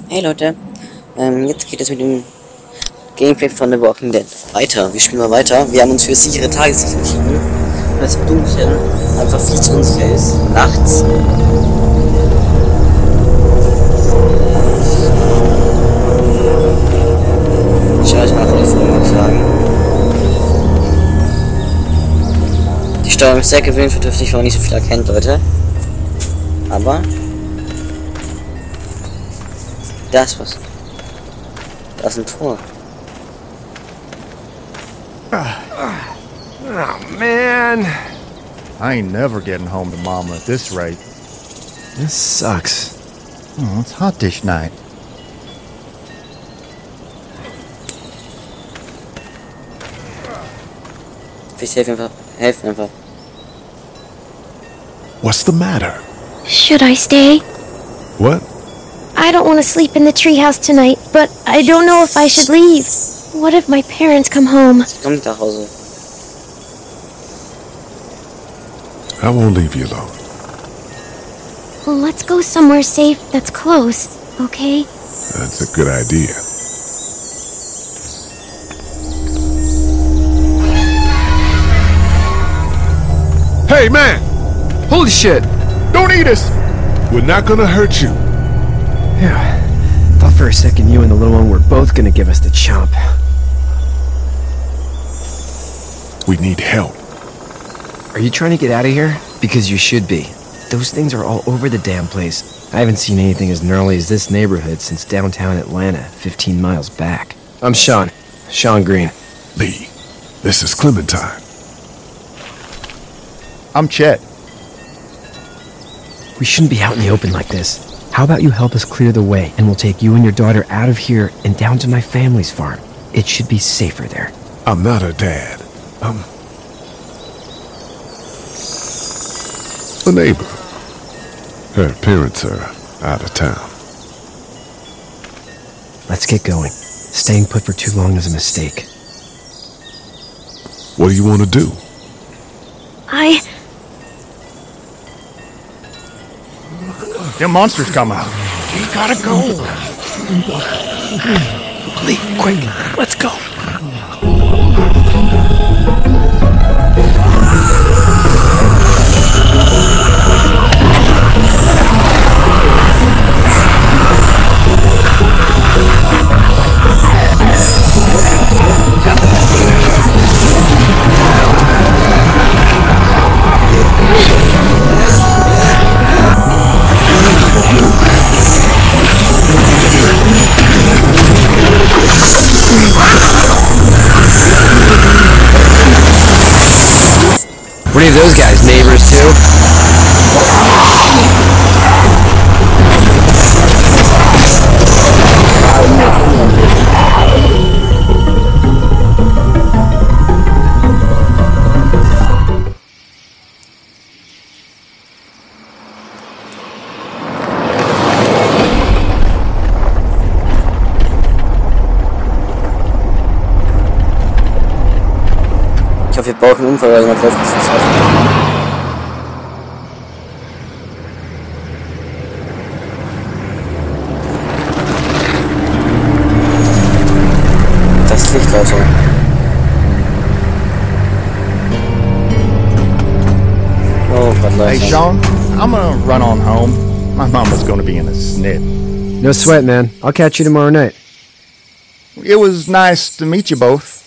Hey Leute, jetzt geht es mit dem Gameplay von The Walking Dead weiter. Wir spielen mal weiter. Wir haben uns für sichere Tagessicht entschieden, weil es im Dunkeln einfach viel zu unsicher ist. Nachts. Ich schalte nach der Folge, würde ich sagen. Die Steuerung ist sehr gewöhnungsbedürftig, weil man nicht so viel erkennt, Leute. Aber das was? Das ist ein Tor. Oh man, I ain't never getting home to Mama at this rate. This sucks. Oh, it's hot this night. Ich helfen einfach. What's the matter? Should I stay? What? I don't want to sleep in the treehouse tonight, but I don't know if I should leave. What if my parents come home? Sie kommt nach Hause. I won't leave you alone. Well, let's go somewhere safe that's close, okay? That's a good idea. Hey, man! Holy shit! Don't eat us! We're not gonna hurt you. Yeah. Thought for a second you and the little one were both gonna give us the chomp. We need help. Are you trying to get out of here? Because you should be. Those things are all over the damn place. I haven't seen anything as gnarly as this neighborhood since downtown Atlanta, 15 miles back. I'm Sean. Sean Green. Lee, this is Clementine. I'm Chet. We shouldn't be out in the open like this. How about you help us clear the way, and we'll take you and your daughter out of here and down to my family's farm. It should be safer there. I'm not her dad. I'm a neighbor. Her parents are out of town. Let's get going. Staying put for too long is a mistake. What do you want to do? Them monsters coming. We gotta go. Lee, quick, let's go. Were any of those guys neighbors too? Ich hoffe, wir bauen einen Unfall, weil jemand läuft nicht ins Haus. Das Licht, Leute. Oh Gott, Leute. Hey, Sean, I'm gonna run on home. My mama's gonna be in a snit. No sweat, man. I'll catch you tomorrow night. It was nice to meet you both.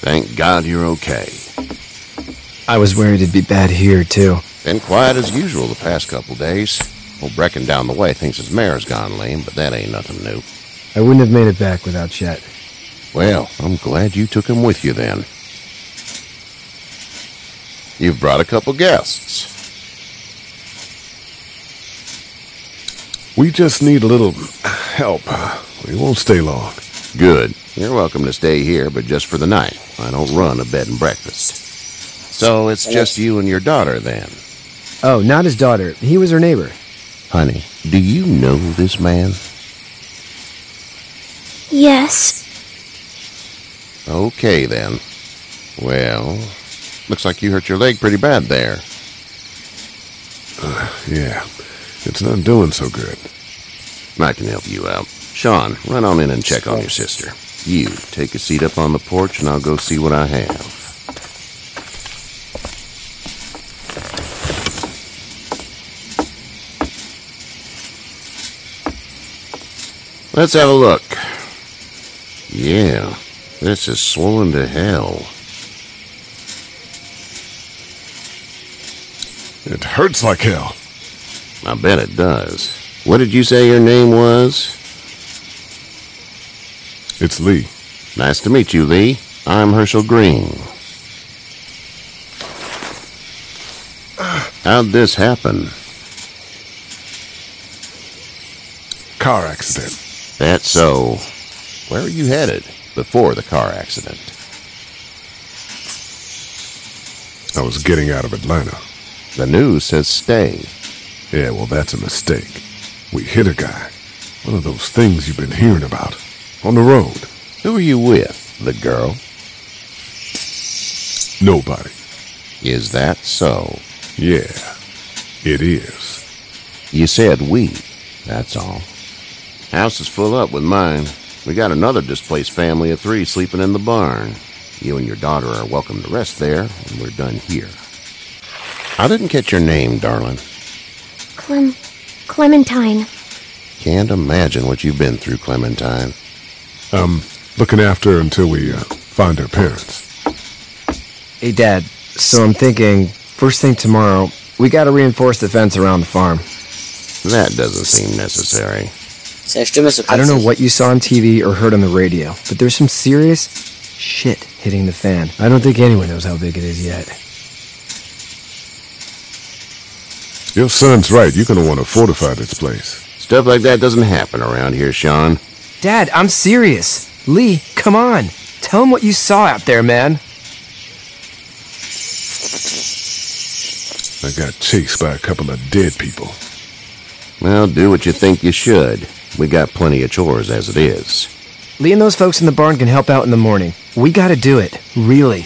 Thank God you're okay. I was worried it'd be bad here, too. Been quiet as usual the past couple days. Old Brecken down the way thinks his mare's gone lame, but that ain't nothing new. I wouldn't have made it back without Chet. Well, I'm glad you took him with you then. You've brought a couple guests. We just need a little help. We won't stay long. Good. You're welcome to stay here, but just for the night. I don't run a bed and breakfast. So it's just you and your daughter then? Oh, not his daughter. He was her neighbor. Honey, do you know this man? Yes. Okay, then. Well, Looks like you hurt your leg pretty bad there. Yeah. It's not doing so good. I can help you out. Sean, run on in and check on your sister. You, take a seat up on the porch and I'll go see what I have. Let's have a look. Yeah, this is swollen to hell. It hurts like hell. I bet it does. What did you say your name was? It's Lee. Nice to meet you, Lee. I'm Herschel Green. How'd this happen? Car accident. That's so. Where are you headed before the car accident? I was getting out of Atlanta. The news says stay. Yeah, well, that's a mistake. We hit a guy. One of those things you've been hearing about. On the road. Who are you with? The girl? Nobody. Is that so? Yeah, it is. You said we. That's all. House is full up with mine. We got another displaced family of 3 sleeping in the barn. You and your daughter are welcome to rest there, and we're done here. I didn't catch your name, darling. Clementine. Can't imagine what you've been through, Clementine. Looking after her until we find her parents. Hey, Dad, so I'm thinking, first thing tomorrow, we gotta reinforce the fence around the farm. That doesn't seem necessary. Seine Stimme ist so I don't know kratzig. what you saw on TV or heard on the radio, but there's some serious shit hitting the fan. I don't think anyone knows how big it is yet. Your son's right. You're gonna want to fortify this place. Stuff like that doesn't happen around here, Sean. Dad, I'm serious. Lee, come on. Tell him what you saw out there, man. I got chased by a couple of dead people. Well, do what you think you should. We got plenty of chores as it is. Lee and those folks in the barn can help out in the morning. We gotta do it. Really.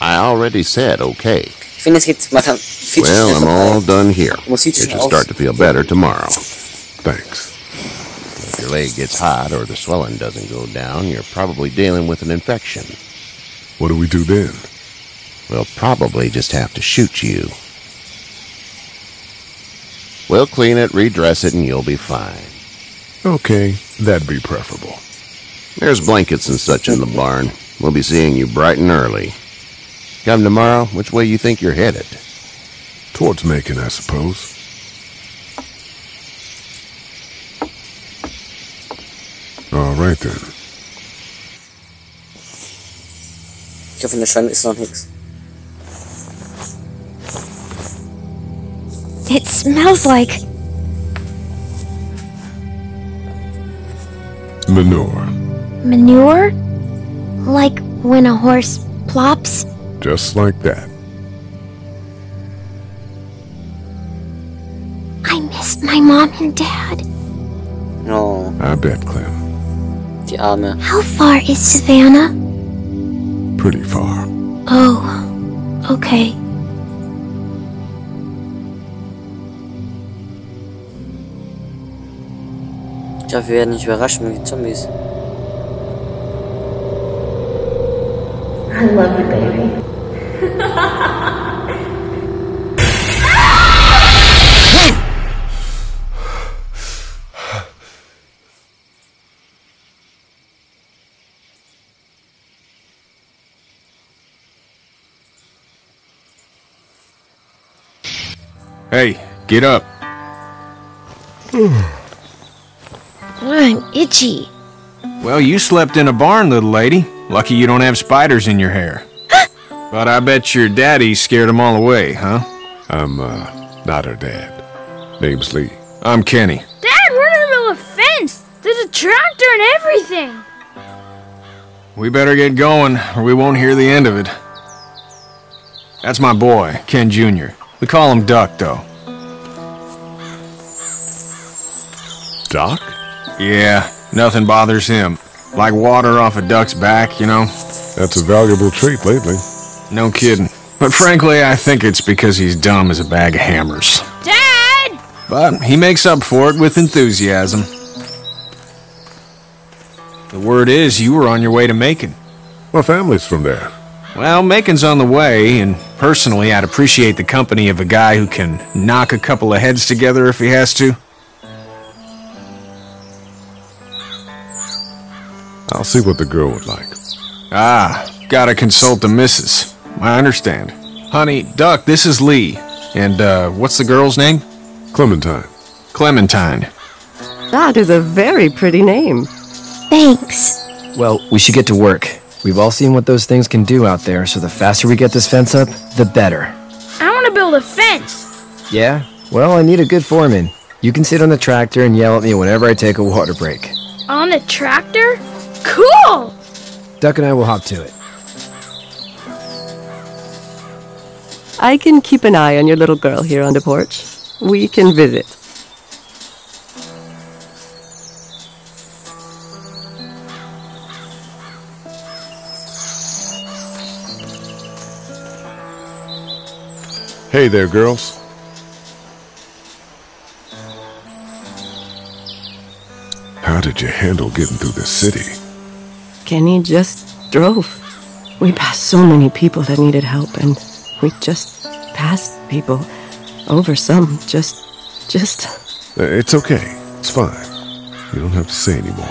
I already said okay. Ich finde, es geht manchmal viel zu Well, schnell I'm vorbei. all done here. Muss viel It zu should schnell start to feel better tomorrow. Thanks. If your leg gets hot or the swelling doesn't go down, you're probably dealing with an infection. What do we do then? We'll probably just have to shoot you. We'll clean it, redress it, and you'll be fine. Okay, that'd be preferable. There's blankets and such in the barn. We'll be seeing you bright and early. Come tomorrow, which way you think you're headed? Towards Macon, I suppose. All right then. Ich hoffe, in der Schweine ist noch nichts. It smells like... Manure. manure? Like when a horse plops? Just like that. I miss my mom and dad. Oh, I bet, Clem. die Arme. How far is Savannah? Pretty far. Oh, okay. Ich hoffe, wir werden nicht überrascht mit den Zombies. I love you, baby. Hey, get up. I'm itchy. Well, you slept in a barn, little lady. Lucky you don't have spiders in your hair. But I bet your daddy scared them all away, huh? I'm, not her dad. Name's Lee. I'm Kenny. Dad, we're in the middle of a fence. There's a tractor and everything. We better get going, or we won't hear the end of it. That's my boy, Ken Jr. We call him Duck, though. Doc? Yeah, nothing bothers him. Like water off a duck's back, you know? That's a valuable trait lately. No kidding. But frankly, I think it's because he's dumb as a bag of hammers. Dad! But he makes up for it with enthusiasm. The word is you were on your way to Macon. My family's from there. Well, Macon's on the way, and personally, I'd appreciate the company of a guy who can knock a couple of heads together if he has to. I'll see what the girl would like. Ah, gotta consult the missus. I understand. Honey, Duck, this is Lee. And, what's the girl's name? Clementine. Clementine. That is a very pretty name. Thanks. Well, we should get to work. We've all seen what those things can do out there, so the faster we get this fence up, the better. I want to build a fence. Yeah? Well, I need a good foreman. You can sit on the tractor and yell at me whenever I take a water break. On the tractor? Cool! Duck and I will hop to it. I can keep an eye on your little girl here on the porch. We can visit. Hey there, girls. How did you handle getting through the city? Kenny just drove. We passed so many people that needed help, and we just passed people. Over some, just... It's okay. It's fine. You don't have to say anymore.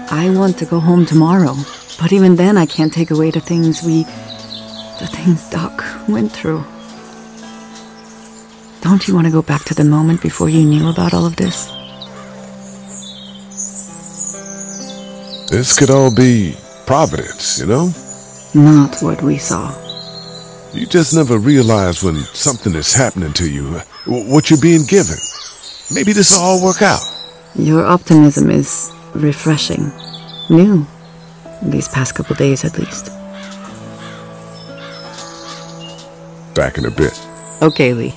I want to go home tomorrow, but even then I can't take away the things Doc went through. Don't you want to go back to the moment before you knew about all of this? This could all be Providence, you know? Not what we saw. You just never realize when something is happening to you, what you're being given. Maybe this will all work out. Your optimism is refreshing. New. These past couple days, at least. Back in a bit. Okay, Lee.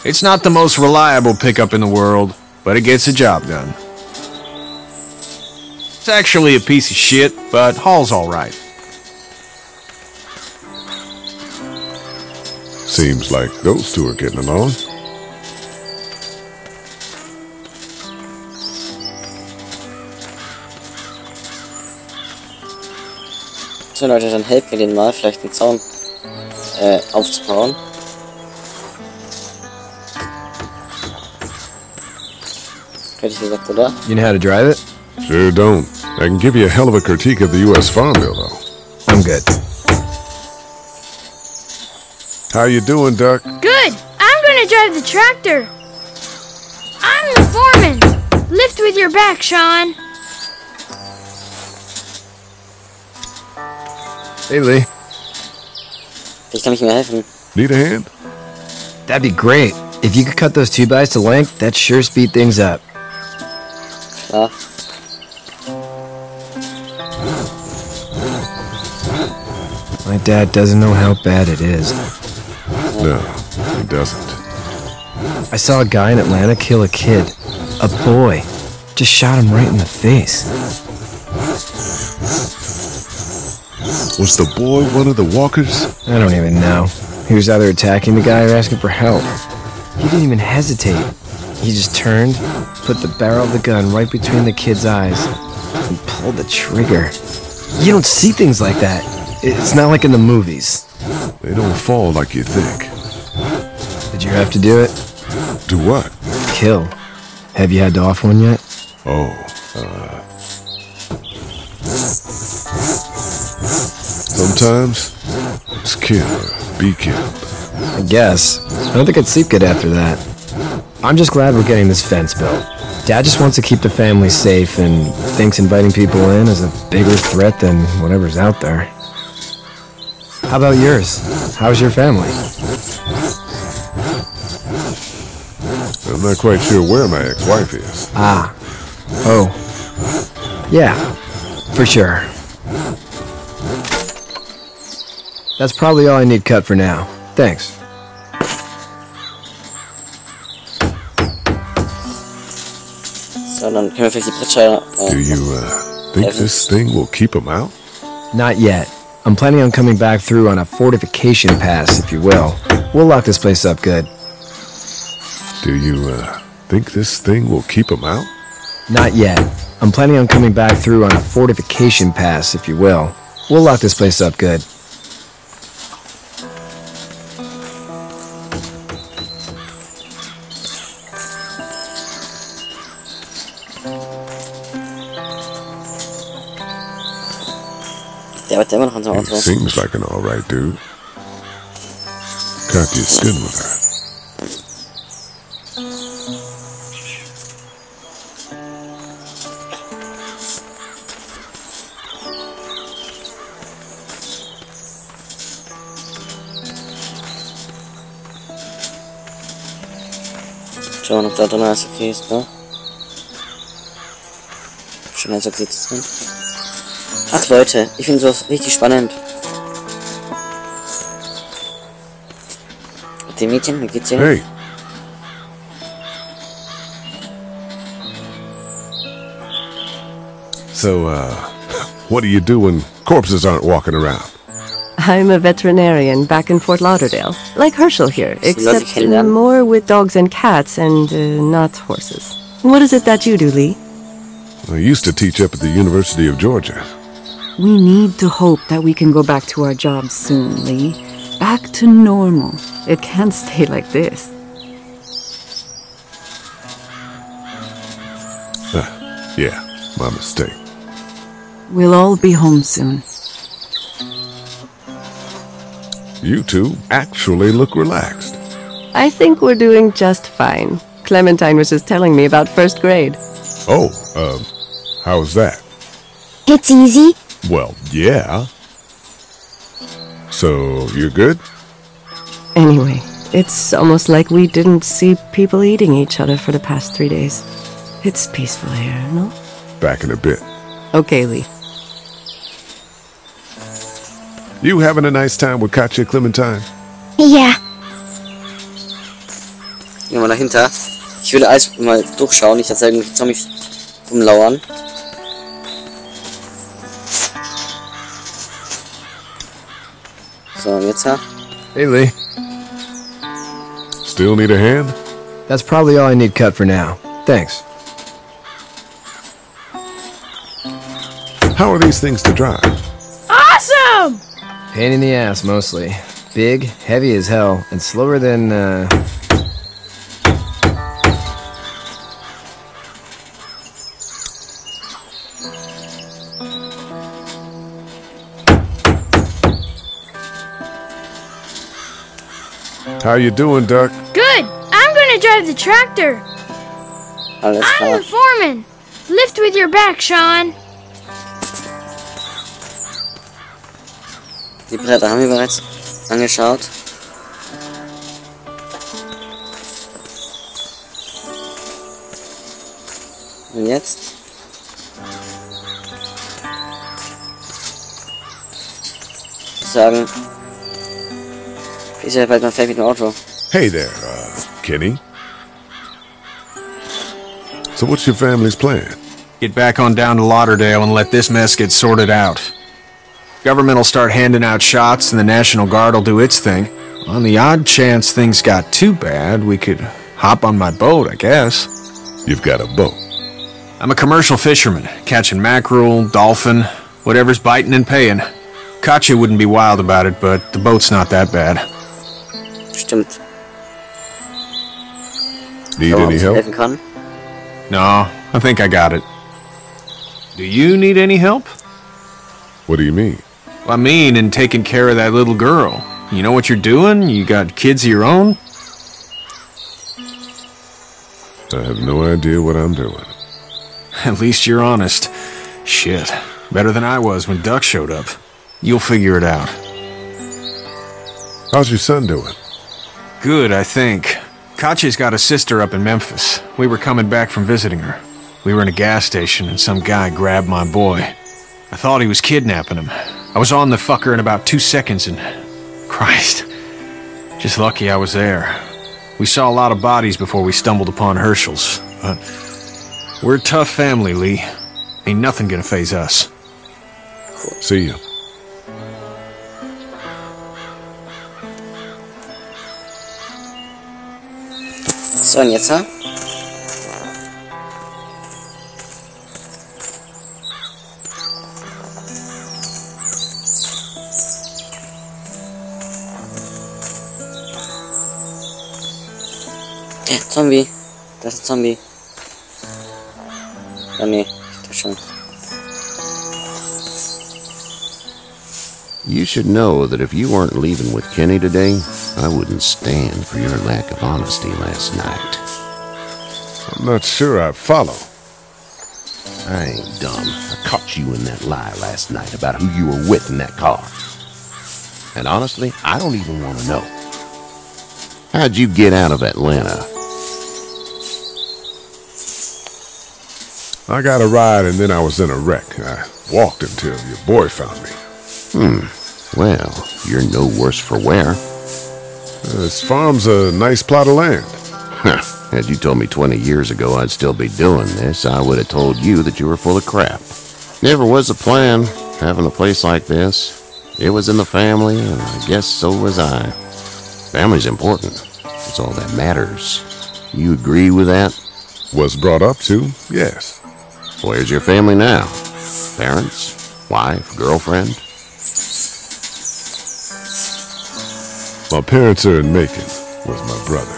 It's not the most reliable pickup in the world, but it gets the job done. It's actually a piece of shit, but haul's alright. Seems like those two are getting along. So Leute, dann helft mir den mal, vielleicht den Zaun aufzubauen. Hätte ich gesagt, oder? You know how to drive it? Sure don't. I can give you a hell of a critique of the U.S. Farm Bill, though. I'm good. How you doing, Duck? Good! I'm gonna drive the tractor. I'm the foreman. Lift with your back, Sean. Hey, Lee. Ich kann nicht mehr helfen. Need a hand? That'd be great. If you could cut those 2x to length, that'd sure speed things up. Klar. My dad doesn't know how bad it is. No, he doesn't. I saw a guy in Atlanta kill a kid. A boy. Just shot him right in the face. Was the boy one of the walkers? I don't even know. He was either attacking the guy or asking for help. He didn't even hesitate. He just turned, put the barrel of the gun right between the kid's eyes, and pulled the trigger. You don't see things like that. It's not like in the movies. They don't fall like you think. Did you have to do it? Do what? Kill. Have you had to off one yet? Oh, sometimes it's kill or be killed. I guess. I don't think I'd sleep good after that. I'm just glad we're getting this fence built. Dad just wants to keep the family safe and thinks inviting people in is a bigger threat than whatever's out there. How about yours? How's your family? I'm not quite sure where my ex-wife is. Ah. Oh. Yeah. For sure. That's probably all I need cut for now. Thanks. So, dann können wir vielleicht die Pritsche... Do you think this thing will keep him out? Not yet. I'm planning on coming back through on a fortification pass, if you will. We'll lock this place up good. Do you, think this thing will keep him out? Not yet. I'm planning on coming back through on a fortification pass, if you will. We'll lock this place up good. Der wird immer noch unser He Auto. seems like an alright dude. Katya's good with her. Schauen wir mal, ob der Auto noch alles okay ist, ne? Schon alles okay drin. Ach Leute, ich finde sowas richtig spannend. Mit dem Mädchen, wie geht's dir? Hey. So, what do you do when corpses aren't walking around? I'm a veterinarian back in Fort Lauderdale, like Herschel here, except more with dogs and cats and not horses. What is it that you do, Lee? I used to teach up at the University of Georgia. We need to hope that we can go back to our jobs soon, Lee. Back to normal. It can't stay like this. Yeah, my mistake. We'll all be home soon. You two actually look relaxed. I think we're doing just fine. Clementine was just telling me about first grade. Oh, how's that? It's easy. Well, yeah. So, you're good? Anyway, it's almost like we didn't see people eating each other for the past 3 days. It's peaceful here, no? Back in a bit. Okay, Lee. You having a nice time with Katya, Clementine? Ja. Gehen wir mal dahinter. Ich will alles mal durchschauen, nicht dass da irgendwelche Zombies rumlauern. So, jetzt ha. Hey, Lee. Still need a hand? That's probably all I need cut for now. Thanks. How are these things to drive? Awesome! Pain in the ass, mostly. Big, heavy as hell, and slower than, How you doing, Duck? Good! I'm gonna drive the tractor! Alles I'm klar. the foreman! Lift with your back, Sean! Die Bretter haben wir bereits angeschaut. Und jetzt? Ich sagen, ist ja bald mal fertig mit dem Auto. Hey there, Kenny. So what's your family's plan? Get back on down to Lauderdale and let this mess get sorted out. Government will start handing out shots and the National Guard will do its thing. On the odd chance things got too bad, we could hop on my boat, I guess. You've got a boat. I'm a commercial fisherman, catching mackerel, dolphin, whatever's biting and paying. Katya wouldn't be wild about it, but the boat's not that bad. Stimmt. Need Aber ob any ich help? helfen kann? No, I think I got it. Do you need any help? What do you mean? I mean, in taking care of that little girl. You know what you're doing? You got kids of your own? I have no idea what I'm doing. At least you're honest. Shit. Better than I was when Duck showed up. You'll figure it out. How's your son doing? Good, I think. Katya's got a sister up in Memphis. We were coming back from visiting her. We were in a gas station and some guy grabbed my boy. I thought he was kidnapping him. I was on the fucker in about 2 seconds and... Christ. Just lucky I was there. We saw a lot of bodies before we stumbled upon Herschel's, but... We're a tough family, Lee. Ain't nothing gonna phase us. See you. So, und jetzt, ha? Zombie. Das ist ein Zombie. Oh nee, das schon. You should know that if you weren't leaving with Kenny today, I wouldn't stand for your lack of honesty last night. I'm not sure I follow. I ain't dumb. I caught you in that lie last night about who you were with in that car. And honestly, I don't even want to know. How'd you get out of Atlanta? I got a ride and then I was in a wreck. I walked until your boy found me. Well, you're no worse for wear. This farm's a nice plot of land. Had you told me 20 years ago I'd still be doing this, I would have told you that you were full of crap. Never was a plan, having a place like this. It was in the family, and I guess so was I. Family's important. It's all that matters. You agree with that? Was brought up to, yes. Where's your family now? Parents? Wife? Girlfriend? My parents are in Macon with my brother.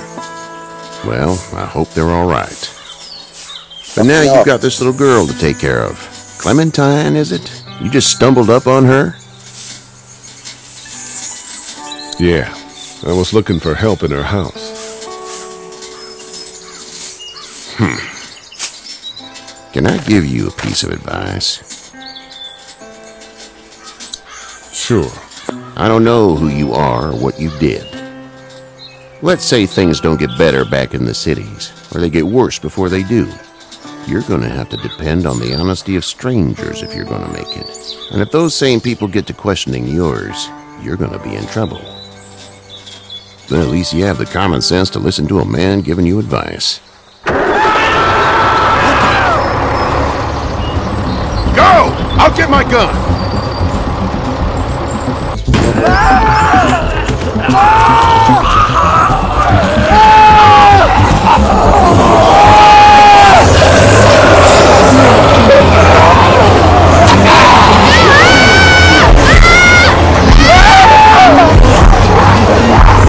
Well, I hope they're all right. But now you've got this little girl to take care of. Clementine, is it? You just stumbled up on her? Yeah, I was looking for help in her house. Can I give you a piece of advice? Sure. I don't know who you are or what you did. Let's say things don't get better back in the cities, or they get worse before they do. You're going to have to depend on the honesty of strangers if you're going to make it. And if those same people get to questioning yours, you're going to be in trouble. But at least you have the common sense to listen to a man giving you advice. Go! I'll get my gun!